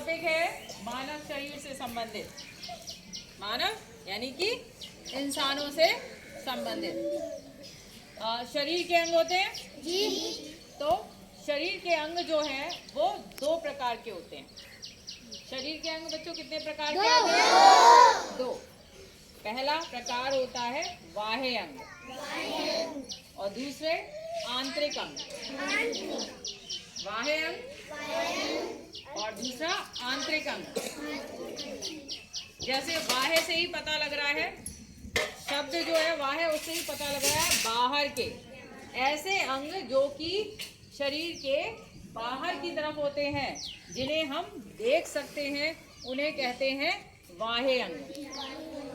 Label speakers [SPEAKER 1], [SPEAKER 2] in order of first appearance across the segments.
[SPEAKER 1] Topic है मानव शरीर से संबंधित। मानव यानी कि इंसानों से संबंधित शरीर के अंग होते हैं जी। तो शरीर के अंग जो हैं वो दो प्रकार के होते हैं। शरीर के अंग बच्चों कितने प्रकार के होते हैं? दो। पहला प्रकार होता है बाह्य अंग और दूसरे आंतरिक अंग। बाह्य अंग और दूसरा आंतरिक अंग। जैसे बाह्य से ही पता लग रहा है, शब्द जो है बाह्य, उससे ही पता लग रहा है बाहर के। ऐसे अंग जो कि शरीर के बाहर की तरफ होते हैं, जिन्हें हम देख सकते हैं, उन्हें कहते हैं बाह्य अंग।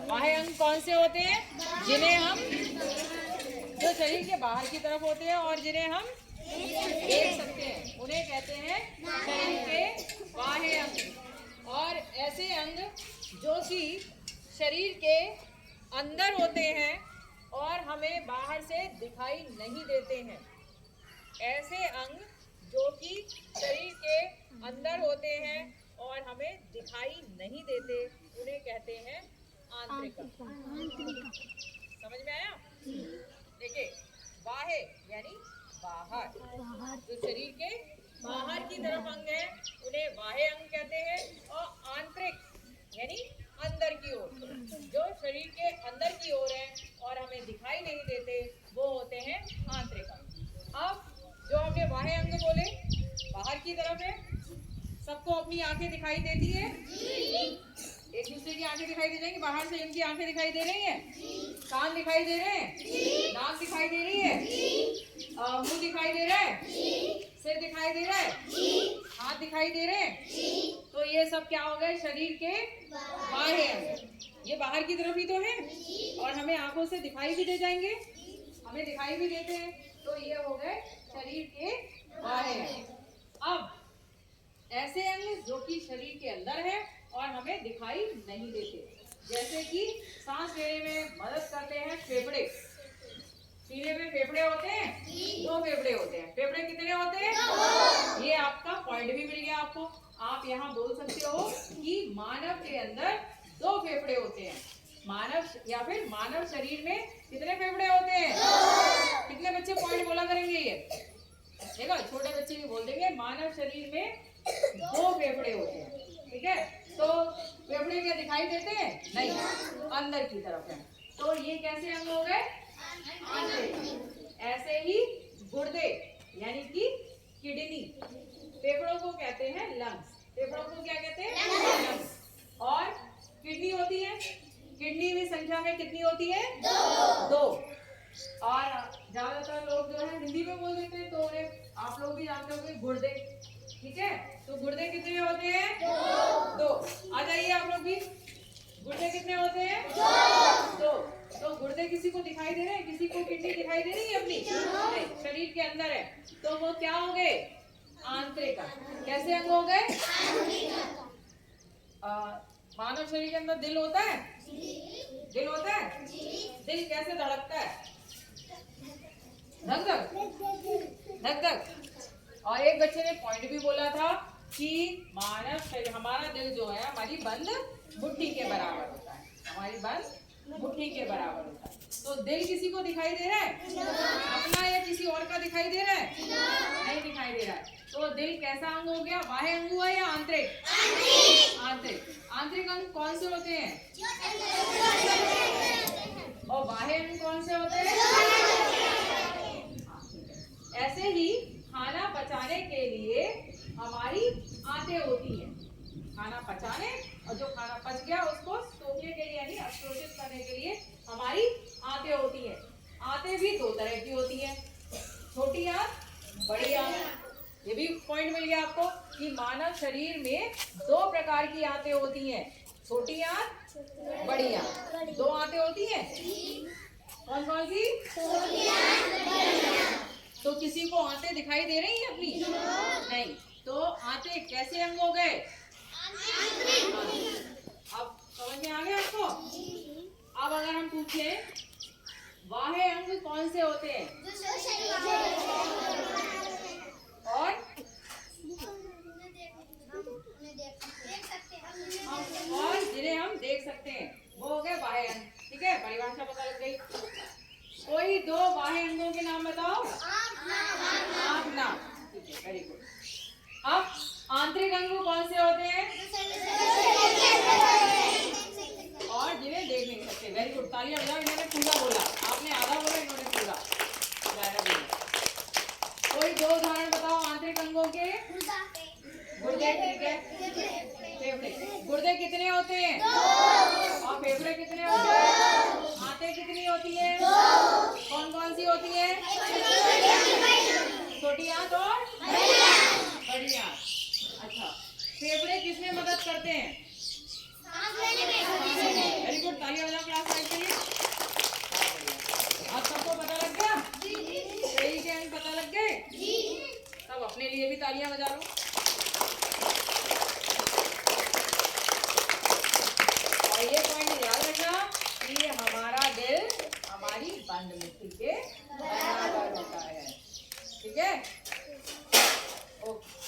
[SPEAKER 1] बाह्य अंग कौन से होते हैं? जिन्हें हम, जो शरीर के बाहर की तरफ होते हैं और जिन्हें हम देख सकते हैं, उन्हें कहते हैं शरीर के बाह्य अंग। और ऐसे अंग जो कि शरीर के अंदर होते हैं और हमें बाहर से दिखाई नहीं देते हैं। ऐसे अंग जो कि शरीर के अंदर होते हैं और हमें दिखाई नहीं देते, उन्हें कहते हैं आंतरिक अंग। समझ में आया? देखिए, बाह्य यानी बाहर, जो शरीर के बाहर की तरफ अंग है उन्हें बाह्य अंग कहते हैं। और आंतरिक यानी अंदर की ओर, जो शरीर के अंदर की ओर है और हमें दिखाई नहीं देते, वो होते हैं आंतरिक अंग। अब जो हमने बाह्य अंग बोले, बाहर की तरफ है, सबको अपनी आंखें दिखाई देती है, एक दूसरे की आंखें दिखाई दे रही है, बाहर से इनकी आंखें दिखाई दे रही हैं, कान दिखाई दे रहे हैं, नाक दिखाई दे रही है, मुंह दिखाई दे रहा है, सिर दिखाई दे रहा है, हाथ दिखाई दे रहे हैं। तो ये सब क्या हो गए? शरीर के बाह्य अंग। ये बाहर की तरफ ही तो है और हमें आंखों से दिखाई भी दे जाएंगे, हमें दिखाई भी देते हैं। तो ये हो गए शरीर के बाह्य अंग। अब ऐसे अंग जो कि शरीर के अंदर है और हमें दिखाई नहीं देते, जैसे कि सांस लेने में मदद करते हैं फेफड़े। सीने में फेफड़े होते हैं, दो फेफड़े होते हैं। फेफड़े कितने होते हैं? ये आपका पॉइंट भी मिल गया आपको। आप यहाँ बोल सकते हो कि मानव के अंदर दो फेफड़े होते हैं। मानव या फिर मानव शरीर में कितने फेफड़े होते हैं? कितने बच्चे पॉइंट बोला करेंगे? ये देखो, छोटे बच्चे भी बोल देंगे मानव शरीर में दो फेफड़े होते हैं। ठीक है, तो फेफड़े क्या दिखाई देते हैं? नहीं, अंदर की तरफ है। तो ये कैसे अंग हो गए? आंतरिक। ऐसे ही गुर्दे यानी कि किडनी, फेफड़ों को कहते हैं लंग्स। फेफड़ों को क्या कहते हैं? लंग्स। और किडनी होती है, किडनी भी संख्या में कितनी होती है? दो। और ज्यादातर लोग जो है हिंदी में बोल देते हैं, तो उन्हें आप लोग भी जानते होंगे गुर्दे। ठीक है, तो गुर्दे कितने होते हैं? दो। आ जाइए आप लोग भी, गुर्दे कितने होते हैं? दो। तो गुर्दे किसी को दिखाई दे रहे हैं? किसी को किडनी दिखाई दे रही है अपनी? नहीं, शरीर के अंदर है। तो वो क्या हो गए? आंतरिक अंग। कैसे अंग हो गए? मानव शरीर के अंदर दिल होता है? दिल होता है? दिल कैसे धड़कता है? धक धक धक धक। और एक बच्चे ने पॉइंट भी बोला था कि मानव शरीर, हमारा दिल जो है हमारी बंद मुट्ठी के बराबर होता है। हमारी बंद मुट्ठी के बराबर होता है। तो दिल किसी को दिखाई दे रहा है? अपना या किसी और का दिखाई दे रहा है? नहीं दिखाई दे रहा है। तो दिल कैसा अंग हो गया? बाह्य अंग हुआ या आंतरिक? आंतरिक। आंतरिक अंग कौन से होते हैं? और बाह्य अंग कौन से होते हैं? ऐसे ही खाना पचाने के लिए हमारी आंतें होती हैं। खाना पचाने, और जो खाना पच गया उसको सोखने के लिए यानी अवशोषित करने के लिए हमारी आंतें होती हैं। आंतें भी दो तरह की होती हैं, छोटी आंत, बड़ी आंत। ये भी पॉइंट मिल गया आपको कि मानव शरीर में दो प्रकार की आंतें होती हैं, छोटी आंत, बड़ी आंत। दो आंतें होती हैं, कौन कौन सी? छोटी आंत, बड़ी आंत। तो किसी को आंतें दिखाई दे रही हैं अपनी? नहीं। तो आंतें कैसे अंग हो गए? अब समझ में आ गया आपको? अब अगर हम पूछे बाह्य अंग कौन से होते हैं? और अंग कौन से होते हैं और जिन्हें देख नहीं सकते? वेरी गुड, तालियां बजाओ। इन्होंने पूरा बोला, आपने आधा बोला, इन्होंने पूरा। कोई दो उदाहरण बताओ आंतरिक अंगों के। गुर्दे, ठीक है। फेफड़े, गुर्दे कितने होते हैं? और फेफड़े कितने होते हैं? आंतें कितनी होती है? कौन कौन सी होती है? छोटी आंत और बड़ी आंत। अच्छा, फेफड़े किसमें मदद करते हैं? वेरी गुड, तालियां बजाओ क्लास 5 के लिए। अब सबको पता लग गया? सही के अंग पता लग गए? सब अपने लिए भी तालियां बजा लो। और ये पॉइंट याद रखना कि हमारा दिल हमारी बंद मिट्टी के बराबर होता है। ठीक है? ओके।